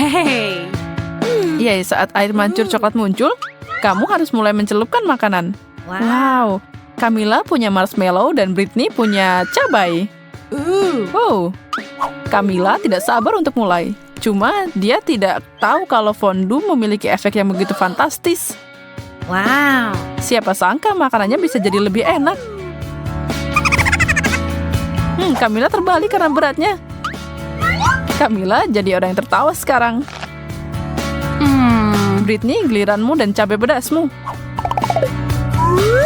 Hey. Ya, saat air mancur coklat muncul, kamu harus mulai mencelupkan makanan. Wow, Camilla punya marshmallow dan Britney punya cabai. Wow, Camilla tidak sabar untuk mulai. Cuma dia tidak tahu kalau fondue memiliki efek yang begitu fantastis. Wow. Siapa sangka makanannya bisa jadi lebih enak. Camilla terbalik karena beratnya. Camilla jadi orang yang tertawa sekarang. Britney, giliranmu dan cabai pedasmu.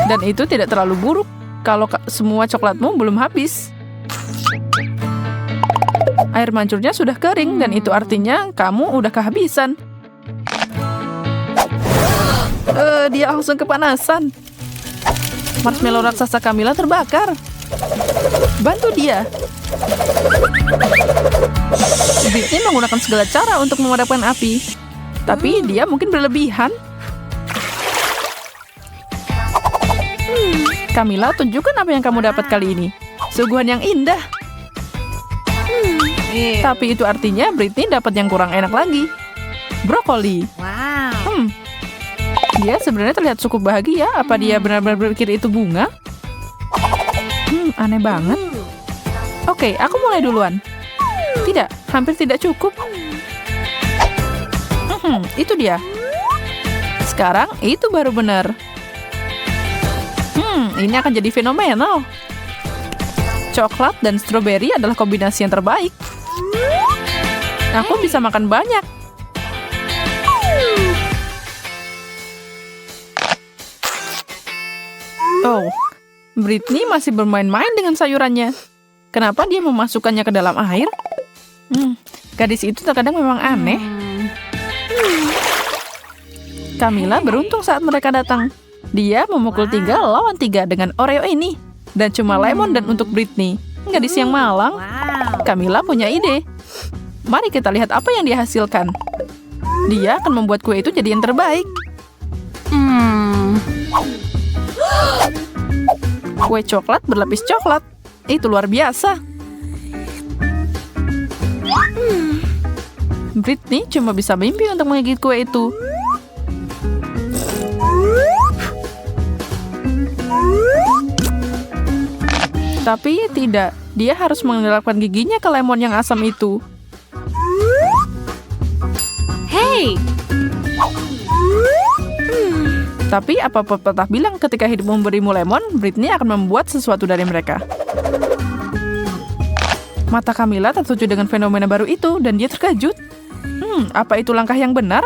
Dan itu tidak terlalu buruk kalau semua coklatmu belum habis. Air mancurnya sudah kering dan itu artinya kamu udah kehabisan. Dia langsung kepanasan. Marshmallow raksasa Camilla terbakar. Bantu dia. Britney menggunakan segala cara untuk memadamkan api. Tapi dia mungkin berlebihan. Camilla, tunjukkan apa yang kamu dapat kali ini. Suguhan yang indah. Tapi itu artinya Britney dapat yang kurang enak lagi. Brokoli. Wow. Dia sebenarnya terlihat cukup bahagia. Apa dia benar-benar berpikir itu bunga? Aneh banget. Oke, aku mulai duluan. Tidak, hampir tidak cukup. Itu dia. Sekarang itu baru benar. Ini akan jadi fenomenal. Coklat dan stroberi adalah kombinasi yang terbaik. Aku bisa makan banyak. Oh, Britney masih bermain-main dengan sayurannya. Kenapa dia memasukkannya ke dalam air? Gadis itu terkadang memang aneh. Camilla beruntung saat mereka datang. Dia memukul 3 lawan 3 dengan Oreo ini. Dan cuma lemon dan untuk Britney. Gadis yang malang. Camilla punya ide. Mari kita lihat apa yang dia hasilkan. Dia akan membuat kue itu jadi yang terbaik. Kue coklat berlapis coklat. Itu luar biasa. Britney cuma bisa mimpi untuk menggigit kue itu. Tapi tidak, dia harus mengelapkan giginya ke lemon yang asam itu. Hey. Tapi apa pepatah bilang ketika hidup memberimu lemon, Britney akan membuat sesuatu dari mereka. Mata Camilla tertuju dengan fenomena baru itu dan dia terkejut. Apa itu langkah yang benar?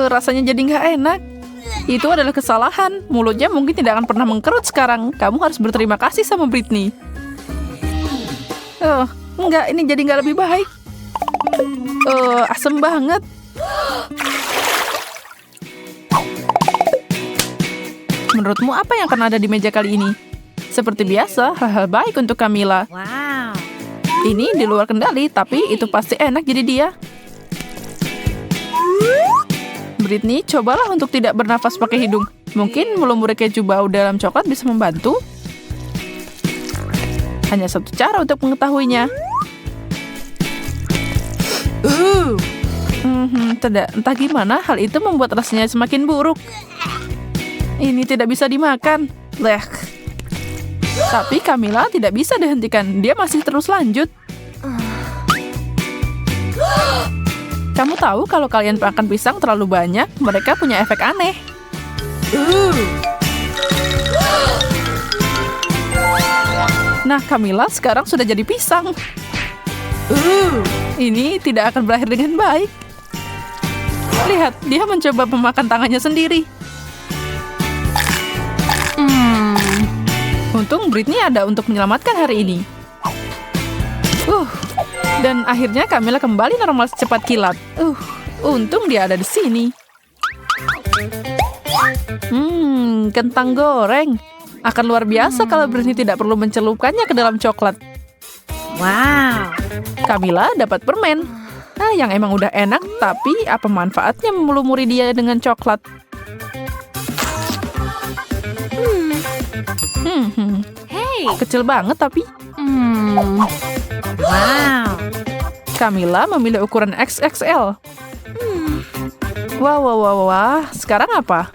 Rasanya jadi nggak enak. Itu adalah kesalahan. Mulutnya mungkin tidak akan pernah mengkerut sekarang. Kamu harus berterima kasih sama Britney. Enggak, ini jadi nggak lebih baik. Asem banget. Menurutmu apa yang akan ada di meja kali ini? Seperti biasa, hal-hal baik untuk Camilla. Wow. Ini di luar kendali, tapi itu pasti enak jadi dia. Britney, cobalah untuk tidak bernafas pakai hidung. Mungkin melumuri keju bau dalam coklat bisa membantu. Hanya satu cara untuk mengetahuinya. Tidak, entah gimana hal itu membuat rasanya semakin buruk. Ini tidak bisa dimakan. Leh. Tapi Camilla tidak bisa dihentikan. Dia masih terus lanjut. Kamu tahu kalau kalian makan pisang terlalu banyak, mereka punya efek aneh. Nah, Camilla sekarang sudah jadi pisang. Ini tidak akan berakhir dengan baik. Lihat, dia mencoba memakan tangannya sendiri. Untung Britney ada untuk menyelamatkan hari ini. Dan akhirnya Camilla kembali normal secepat kilat. Untung dia ada di sini. Kentang goreng. Akan luar biasa kalau Britney tidak perlu mencelupkannya ke dalam coklat. Wow. Camilla dapat permen. Yang emang udah enak, tapi apa manfaatnya melumuri dia dengan coklat? Hey. Kecil banget tapi. Wow. Camilla memilih ukuran XXL. Wah, wah, wah, wah. Sekarang apa?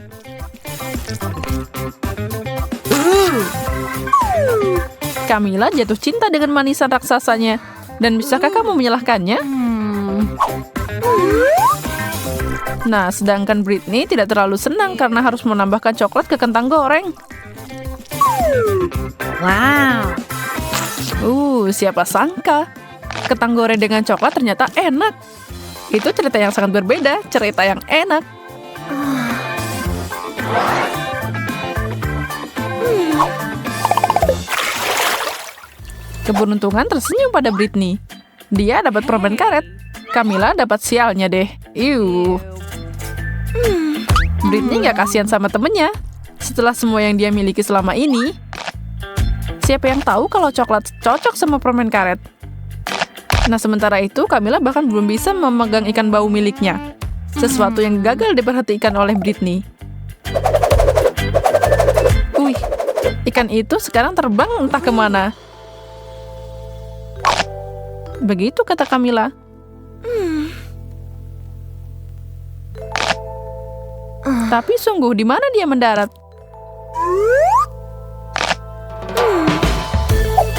Camilla jatuh cinta dengan manisan raksasanya. Dan bisakah kamu menyalahkannya? Nah, sedangkan Britney tidak terlalu senang karena harus menambahkan coklat ke kentang goreng. Wow. Siapa sangka? Kentang goreng dengan coklat ternyata enak. Itu cerita yang sangat berbeda, cerita yang enak. Keberuntungan tersenyum pada Britney. Dia dapat permen karet. Camilla dapat sialnya deh. Britney gak kasihan sama temennya. Setelah semua yang dia miliki selama ini, siapa yang tahu kalau coklat cocok sama permen karet? Nah, sementara itu Camilla bahkan belum bisa memegang ikan bau miliknya. Sesuatu yang gagal diperhatikan oleh Britney. Ikan itu sekarang terbang entah kemana. Begitu kata Camilla. Tapi sungguh, di mana dia mendarat?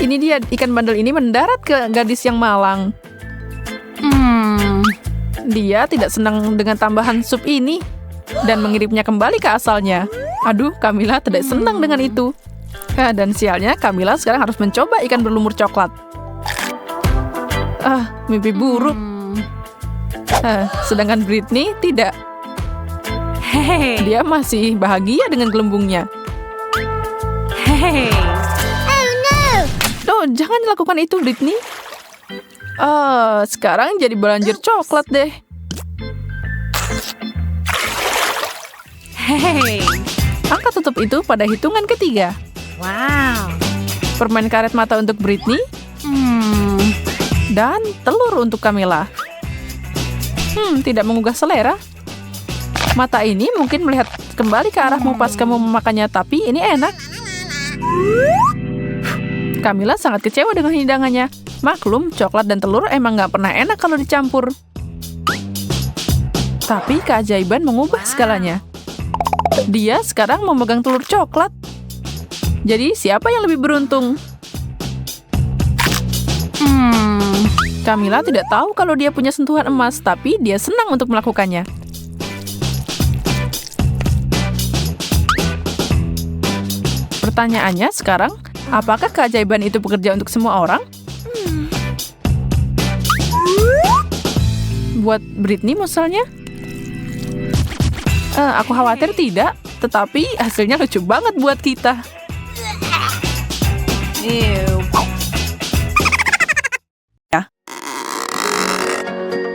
Ini dia, ikan bandel ini mendarat ke gadis yang malang. Dia tidak senang dengan tambahan sup ini dan mengirimnya kembali ke asalnya. Aduh, Camilla tidak senang dengan itu. Dan sialnya, Camilla sekarang harus mencoba ikan berlumur coklat. Mimpi buruk. Sedangkan Britney tidak. Dia masih bahagia dengan gelembungnya. Jangan lakukan itu, Britney. Sekarang jadi banjir coklat deh. Angkat tutup itu pada hitungan ketiga. Wow. Permen karet mata untuk Britney. Dan telur untuk Camilla. Tidak menggugah selera. Mata ini mungkin melihat kembali ke arahmu pas kamu memakannya, tapi ini enak. Camilla sangat kecewa dengan hidangannya. Maklum, coklat dan telur emang gak pernah enak kalau dicampur. Tapi keajaiban mengubah segalanya. Dia sekarang memegang telur coklat. Jadi siapa yang lebih beruntung? Camilla tidak tahu kalau dia punya sentuhan emas, tapi dia senang untuk melakukannya. Pertanyaannya sekarang, apakah keajaiban itu bekerja untuk semua orang? Buat Britney misalnya? Aku khawatir tidak, tetapi hasilnya lucu banget buat kita.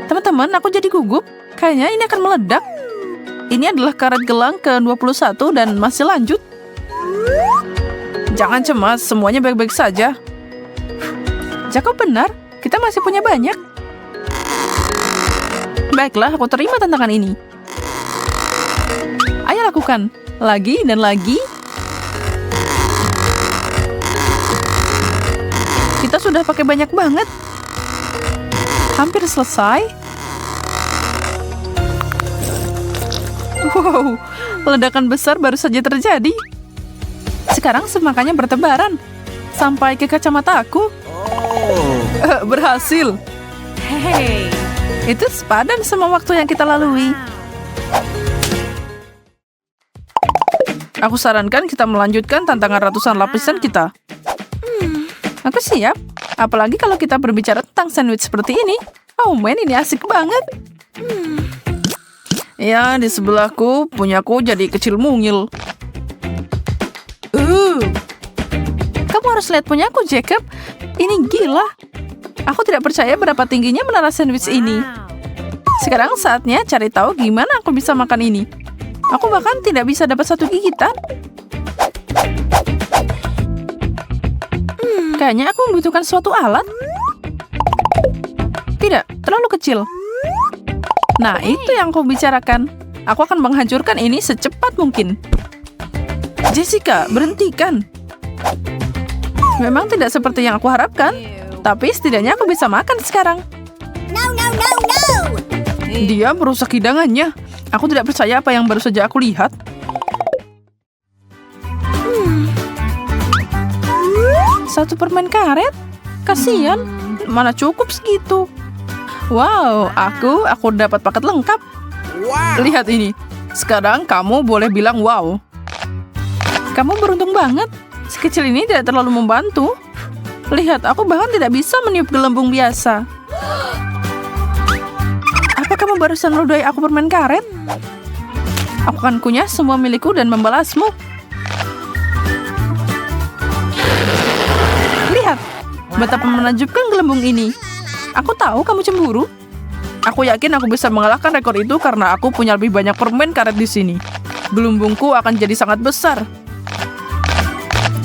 Teman-teman, aku jadi gugup. Kayaknya ini akan meledak. Ini adalah karet gelang ke-21 dan masih lanjut. Jangan cemas, semuanya baik-baik saja. Jacob benar, kita masih punya banyak. Baiklah, aku terima tantangan ini. Ayo lakukan. Lagi dan lagi. Kita sudah pakai banyak banget. Hampir selesai. Wow, ledakan besar baru saja terjadi. Sekarang semakannya bertebaran. Sampai ke kacamata aku. Berhasil. Itu sepadan sama waktu yang kita lalui. Aku sarankan kita melanjutkan tantangan ratusan lapisan kita. Aku siap. Apalagi kalau kita berbicara tentang sandwich seperti ini. Oh man, ini asik banget. Ya, di sebelahku, punyaku jadi kecil mungil. Kamu harus lihat punyaku, Jacob. Ini gila. Aku tidak percaya berapa tingginya menara sandwich ini. Sekarang saatnya cari tahu gimana aku bisa makan ini. Aku bahkan tidak bisa dapat satu gigitan. Kayaknya aku membutuhkan suatu alat. Tidak, terlalu kecil. Nah, itu yang aku bicarakan. Aku akan menghancurkan ini secepat mungkin. Jessica, berhentikan. Memang tidak seperti yang aku harapkan. Tapi setidaknya aku bisa makan sekarang. Dia merusak hidangannya. Aku tidak percaya apa yang baru saja aku lihat. Satu permen karet? Kasian. Mana cukup segitu. Wow, aku dapat paket lengkap. Lihat ini. Sekarang kamu boleh bilang wow. Kamu beruntung banget. Sekecil ini tidak terlalu membantu. Lihat, aku bahkan tidak bisa meniup gelembung biasa. Apa kamu barusan meludahi aku permen karet? Aku akan kunyah semua milikku dan membalasmu. Lihat, betapa menakjubkan gelembung ini. Aku tahu kamu cemburu. Aku yakin aku bisa mengalahkan rekor itu karena aku punya lebih banyak permen karet di sini. Gelembungku akan jadi sangat besar.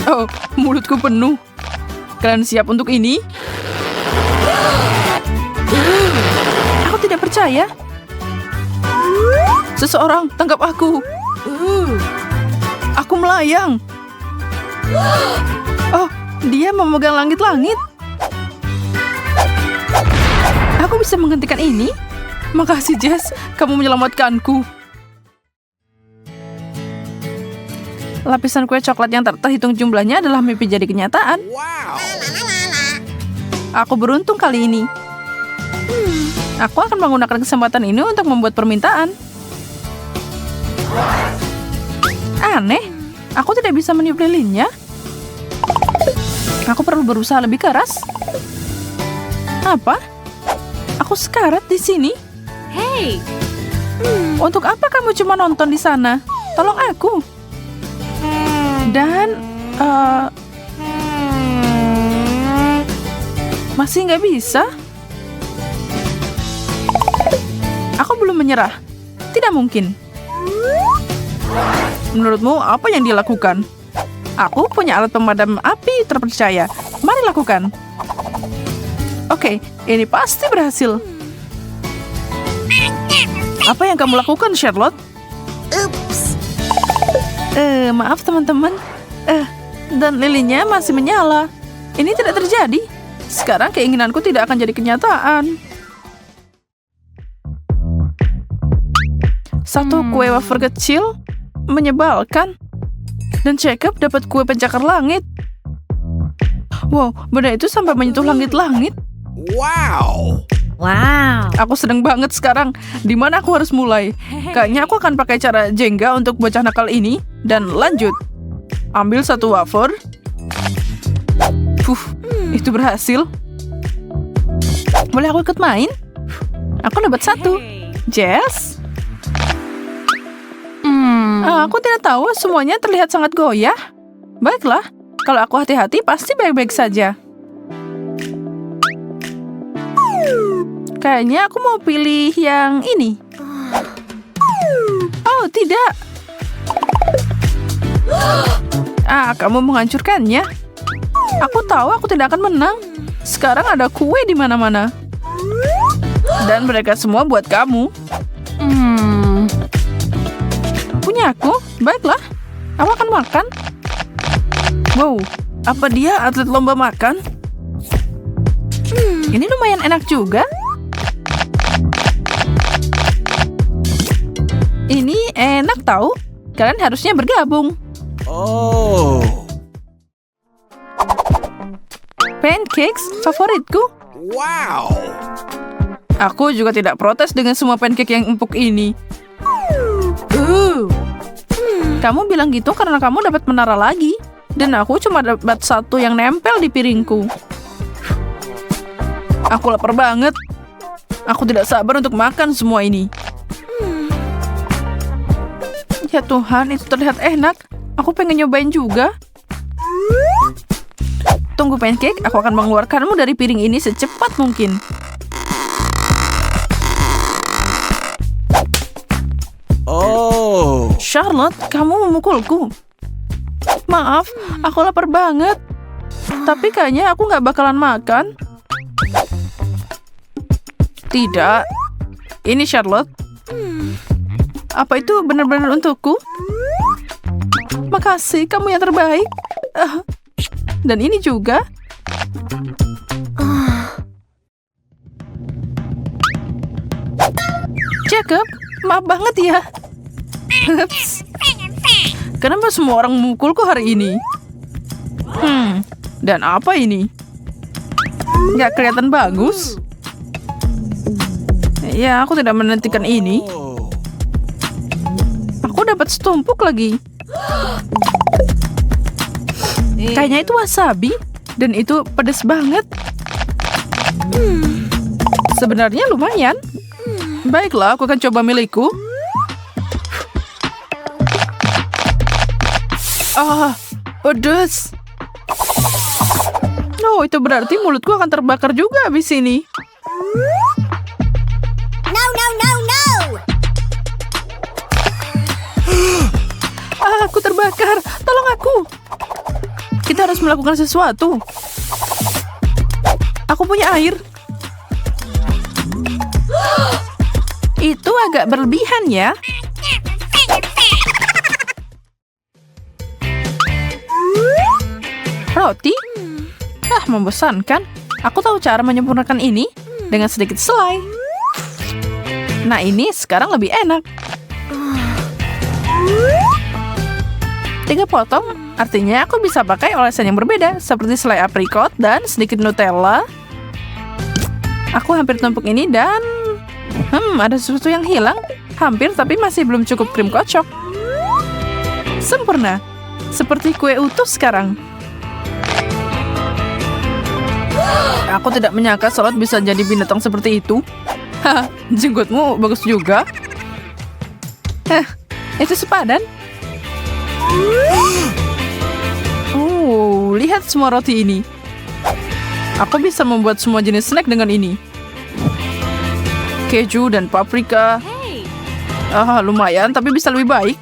Oh, mulutku penuh. Kalian siap untuk ini? Aku tidak percaya. Seseorang tangkap aku. Aku melayang. Oh, dia memegang langit-langit. Aku bisa menghentikan ini? Makasih, Jess. Kamu menyelamatkanku. Lapisan kue coklat yang tak terhitung jumlahnya adalah mimpi jadi kenyataan. Aku beruntung kali ini. Aku akan menggunakan kesempatan ini untuk membuat permintaan. Aneh, aku tidak bisa meniup lilinnya. Aku perlu berusaha lebih keras. Apa? Aku sekarat di sini. Hey. Untuk apa kamu cuma nonton di sana? Tolong aku. Dan masih nggak bisa. Aku belum menyerah. Tidak mungkin. Menurutmu apa yang dia lakukan? Aku punya alat pemadam api terpercaya. Mari lakukan. Oke, ini pasti berhasil. Apa yang kamu lakukan, Charlotte? Maaf teman-teman. Dan lilinnya masih menyala. Ini tidak terjadi. Sekarang keinginanku tidak akan jadi kenyataan. Satu kue wafer kecil menyebalkan. Dan Jacob dapat kue pencakar langit. Wow, benda itu sampai menyentuh langit-langit. Wow. Aku sedang banget sekarang. Di mana aku harus mulai? Kayaknya aku akan pakai cara Jenga untuk bocah nakal ini. Dan lanjut. Ambil satu wafer. Itu berhasil. Boleh aku ikut main? Aku dapat satu. Jess? Aku tidak tahu. Semuanya terlihat sangat goyah. Baiklah. Kalau aku hati-hati, pasti baik-baik saja. Kayaknya aku mau pilih yang ini. Oh, tidak. Kamu menghancurkannya. Aku tahu aku tidak akan menang. Sekarang ada kue di mana-mana. Dan mereka semua buat kamu. Punya aku? Baiklah. Aku akan makan. Wow, apa dia atlet lomba makan? Ini lumayan enak juga. Ini enak tahu. Kalian harusnya bergabung. Oh. Pancakes favoritku. Wow. Aku juga tidak protes dengan semua pancake yang empuk ini. Kamu bilang gitu karena kamu dapat menara lagi. Dan aku cuma dapat satu yang nempel di piringku. Aku lapar banget. Aku tidak sabar untuk makan semua ini. Ya Tuhan, itu terlihat enak. Aku pengen nyobain juga. Tunggu pancake, aku akan mengeluarkanmu dari piring ini secepat mungkin. Oh. Charlotte, kamu memukulku. Maaf, aku lapar banget. Tapi kayaknya aku nggak bakalan makan. Tidak. Ini Charlotte. Apa itu benar-benar untukku? Makasih, kamu yang terbaik. Dan ini juga. Cakep. Maaf banget ya. Ups. Kenapa semua orang memukulku hari ini? Dan apa ini? Nggak kelihatan bagus. Ya, aku tidak menantikan ini. Oh. Aku dapat setumpuk lagi. Kayaknya itu wasabi. Dan itu pedas banget. Sebenarnya lumayan. Baiklah, aku akan coba milikku. Pedas. Oh, itu berarti mulutku akan terbakar juga habis ini. No, no, no, no! Aku terbakar. Tolong aku. Kita harus melakukan sesuatu. Aku punya air. Itu agak berlebihan ya. Roti? Membosankan. Aku tahu cara menyempurnakan ini dengan sedikit selai. Nah, ini sekarang lebih enak. 3 potong, artinya aku bisa pakai olesan yang berbeda, seperti selai aprikot dan sedikit Nutella. Aku hampir tumpuk ini dan... ada sesuatu yang hilang. Hampir, tapi masih belum cukup krim kocok. Sempurna. Seperti kue utuh sekarang. Aku tidak menyangka salad bisa jadi binatang seperti itu. Jenggotmu bagus juga. Itu sepadan. Lihat semua roti ini. Aku bisa membuat semua jenis snack dengan ini. Keju dan paprika. Lumayan, tapi bisa lebih baik.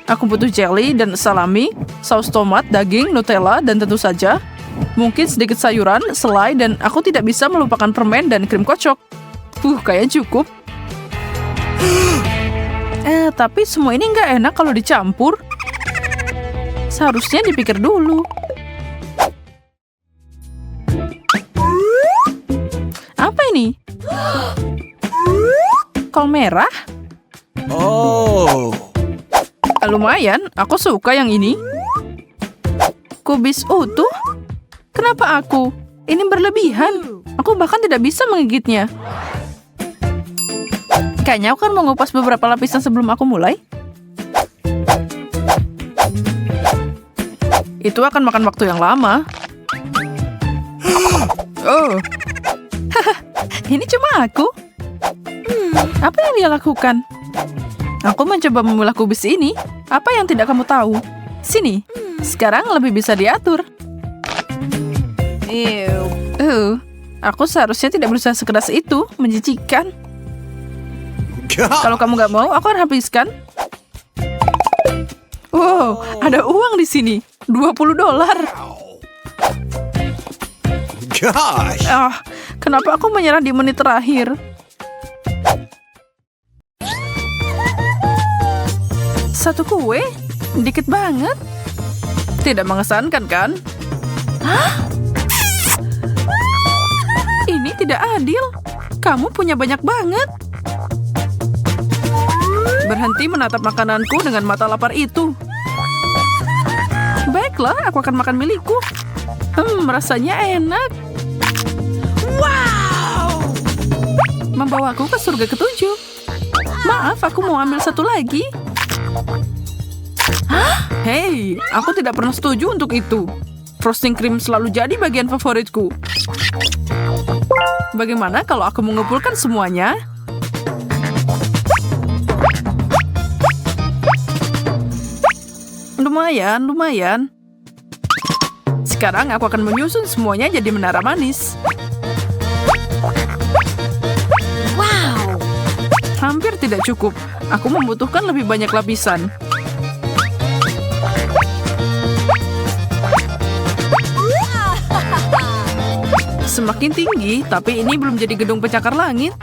Aku butuh jelly dan salami, saus tomat, daging, Nutella, dan tentu saja mungkin sedikit sayuran, selai, dan aku tidak bisa melupakan permen dan krim kocok. Kayaknya cukup. Tapi semua ini nggak enak kalau dicampur. Seharusnya dipikir dulu. Apa ini? Kol merah? Oh. Lumayan, aku suka yang ini. Kubis utuh? Kenapa aku? Ini berlebihan. Aku bahkan tidak bisa menggigitnya. Kayaknya aku akan mengupas beberapa lapisan sebelum aku mulai. Itu akan makan waktu yang lama. Ini cuma aku. Apa yang dia lakukan? Aku mencoba memilah kubis ini. Apa yang tidak kamu tahu? Sini. Sekarang lebih bisa diatur. Aku seharusnya tidak berusaha sekeras itu. Menjijikan. Kalau kamu nggak mau, aku akan habiskan. Ada uang di sini. $20. Gosh. Kenapa aku menyerah di menit terakhir? Satu kue? Dikit banget. Tidak mengesankan, kan? Ini tidak adil. Kamu punya banyak banget. Berhenti menatap makananku dengan mata lapar itu. Baiklah, aku akan makan milikku. Rasanya enak. Wow! Membawaku ke surga ketujuh. Maaf, aku mau ambil satu lagi. Hei, aku tidak pernah setuju untuk itu. Frosting cream selalu jadi bagian favoritku. Bagaimana kalau aku mengumpulkan semuanya? Lumayan. Sekarang aku akan menyusun semuanya jadi menara manis. Wow! Hampir tidak cukup. Aku membutuhkan lebih banyak lapisan. Semakin tinggi, tapi ini belum jadi gedung pencakar langit.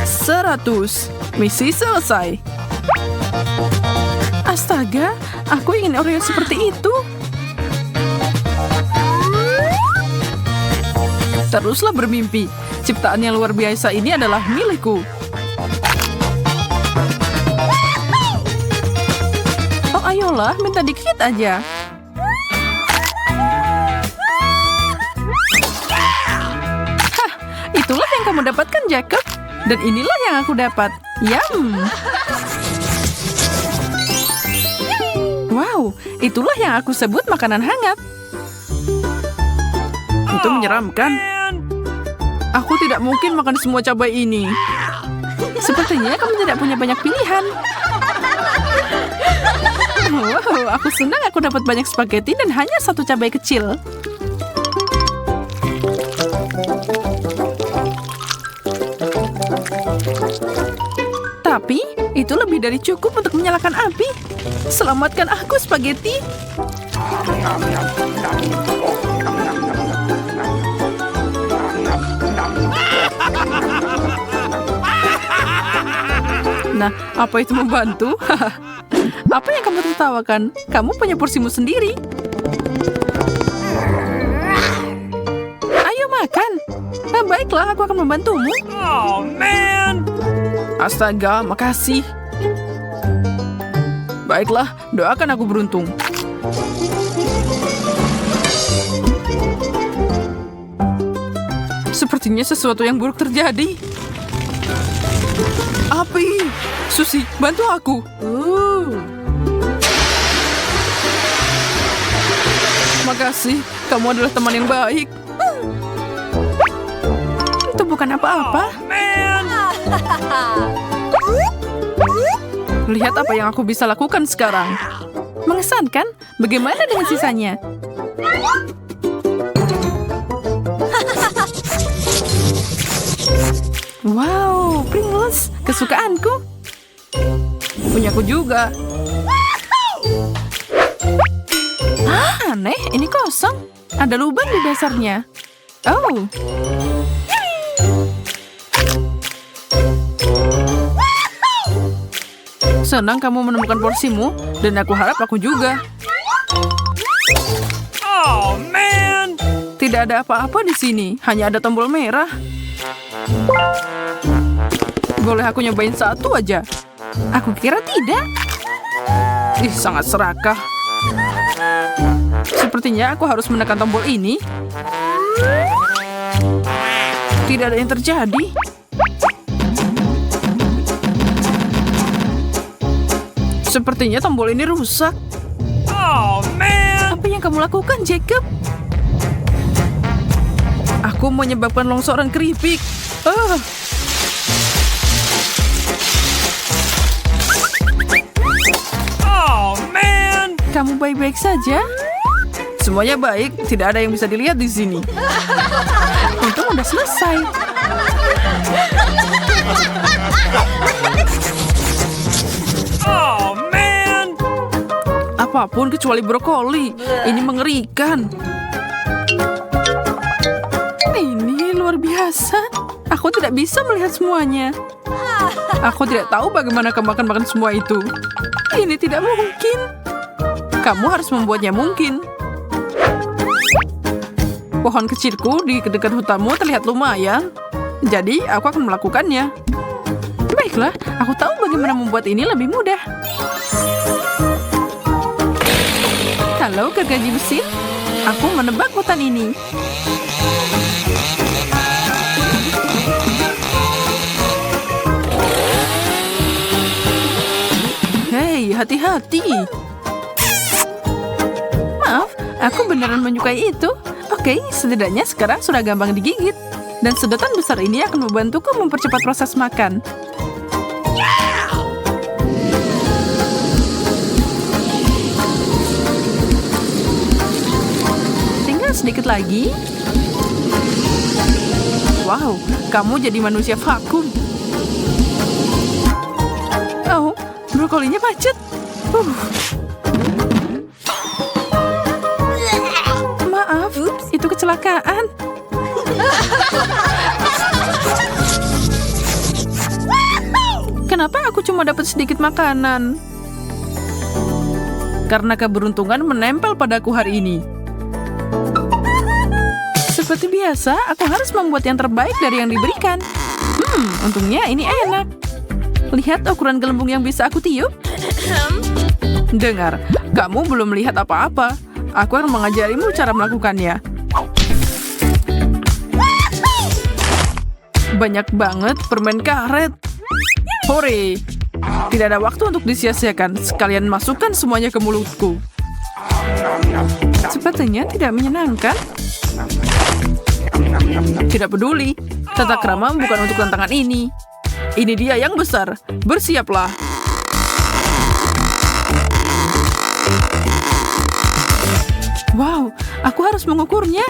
100. Misi selesai. Astaga, aku ingin Oreo seperti itu. Teruslah bermimpi. Ciptaan yang luar biasa ini adalah milikku. Oh, ayolah, minta dikit aja. Hah, itulah yang kamu dapatkan, Jacob. Dan inilah yang aku dapat. Yum. Wow, itulah yang aku sebut makanan hangat. Itu menyeramkan. Aku tidak mungkin makan semua cabai ini. Sepertinya kamu tidak punya banyak pilihan. Wow, aku senang aku dapat banyak spaghetti dan hanya satu cabai kecil. Tapi, itu lebih dari cukup untuk menyalakan api. Selamatkan aku, spaghetti. Nah, apa itu membantu? Apa yang kamu tertawakan? Kamu punya porsimu sendiri. Ayo makan. Nah, baiklah, aku akan membantumu. Oh, man. Astaga, makasih. Baiklah, doakan aku beruntung. Sepertinya sesuatu yang buruk terjadi. Api! Susi, bantu aku. Makasih, kamu adalah teman yang baik. Itu bukan apa-apa. Lihat apa yang aku bisa lakukan sekarang. Mengesankan? Bagaimana dengan sisanya? Wow, Pringles, kesukaanku. Punyaku juga. Hah, aneh, ini kosong. Ada lubang di dasarnya. Oh. Senang kamu menemukan porsimu, dan aku harap aku juga. Oh, man. Tidak ada apa-apa di sini, hanya ada tombol merah. Boleh aku nyobain satu aja? Aku kira tidak. Ih, sangat serakah. Sepertinya aku harus menekan tombol ini. Tidak ada yang terjadi. Sepertinya tombol ini rusak. Oh, man. Apa yang kamu lakukan, Jacob? Aku menyebabkan longsoran keripik. Oh, man. Kamu baik-baik saja? Semuanya baik, tidak ada yang bisa dilihat di sini. Untung udah selesai. Oh, man. Apapun kecuali brokoli. Ini mengerikan. Ini luar biasa. Aku tidak bisa melihat semuanya. Aku tidak tahu bagaimana kamu akan makan semua itu. Ini tidak mungkin. Kamu harus membuatnya mungkin. Pohon kecilku di dekat hutanmu terlihat lumayan. Jadi, aku akan melakukannya. Baiklah, aku tahu bagaimana membuat ini lebih mudah. Halo, gergaji mesin. Aku menebak hutan ini. Hei, hati-hati. Maaf, aku beneran menyukai itu. Oke, setidaknya sekarang sudah gampang digigit. Dan sedotan besar ini akan membantuku mempercepat proses makan. Tinggal sedikit lagi. Wow, kamu jadi manusia vakum. Oh, brokolinya macet. Maaf, itu kecelakaan. Kenapa aku cuma dapat sedikit makanan? karena keberuntungan menempel padaku hari ini. Seperti biasa, aku harus membuat yang terbaik dari yang diberikan. Untungnya ini enak. Lihat ukuran gelembung yang bisa aku tiup. Dengar, kamu belum melihat apa-apa. Aku akan mengajarimu cara melakukannya. Banyak banget permen karet. Hore! Tidak ada waktu untuk disia-siakan. Sekalian masukkan semuanya ke mulutku. Sepertinya tidak menyenangkan. Tidak peduli. Tata krama bukan untuk tantangan ini. Ini dia yang besar. Bersiaplah. Wow, aku harus mengukurnya.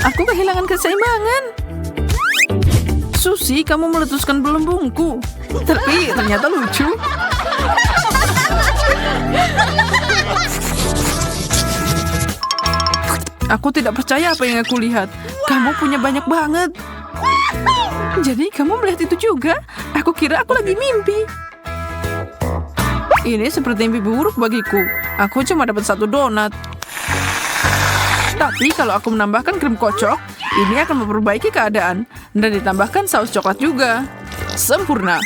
Aku kehilangan keseimbangan. Susi, kamu meletuskan gelembungku. Tapi ternyata lucu. Aku tidak percaya apa yang aku lihat. Kamu punya banyak banget. Jadi kamu melihat itu juga? Aku kira aku lagi mimpi. Ini seperti mimpi buruk bagiku. Aku cuma dapat 1 donat. Tapi kalau aku menambahkan krim kocok, ini akan memperbaiki keadaan. Dan ditambahkan saus coklat juga. Sempurna.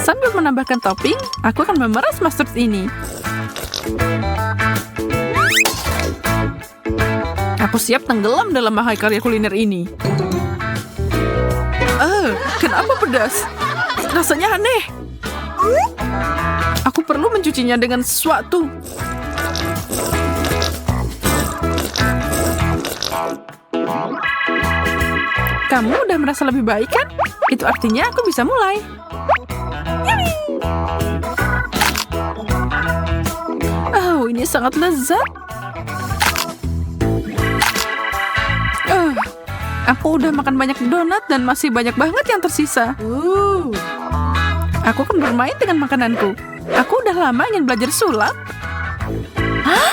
Sambil menambahkan topping, aku akan memeras mustard ini. Aku siap tenggelam dalam mahakarya kuliner ini. Kenapa pedas? Rasanya aneh. Aku perlu mencucinya dengan sesuatu. Kamu udah merasa lebih baik kan? Itu artinya aku bisa mulai. Oh, ini sangat lezat. Aku udah makan banyak donat dan masih banyak banget yang tersisa. Aku akan bermain dengan makananku. Aku udah lama ingin belajar sulap. Hah?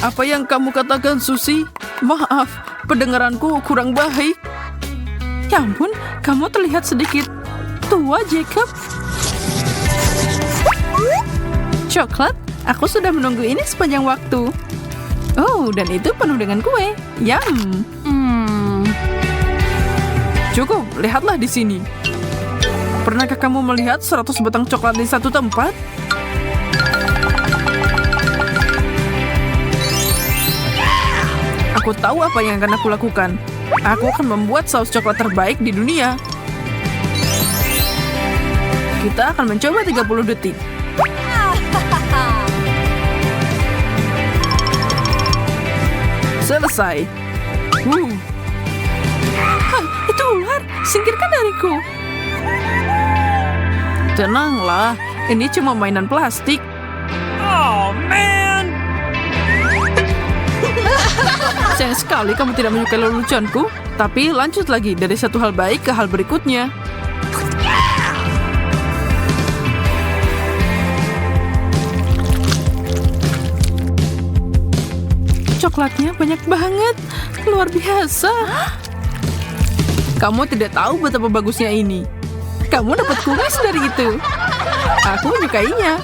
Apa yang kamu katakan, Susi? Maaf, pendengaranku kurang baik. Ya ampun, kamu terlihat sedikit tua, Jacob. Coklat, aku sudah menunggu ini sepanjang waktu. Oh, dan itu penuh dengan kue. Yum. Cukup, lihatlah di sini. Pernahkah kamu melihat 100 batang coklat di satu tempat? Aku tahu apa yang akan aku lakukan. Aku akan membuat saus coklat terbaik di dunia. Kita akan mencoba 30 detik. Selesai. Hah, itu ular. Singkirkan dariku. Tenanglah, ini cuma mainan plastik. Oh, man! Sayang sekali kamu tidak menyukai leluconku. Tapi lanjut lagi dari satu hal baik ke hal berikutnya. Coklatnya banyak banget. Luar biasa. Kamu tidak tahu betapa bagusnya ini. Kamu dapat kumis dari itu. Aku menyukainya.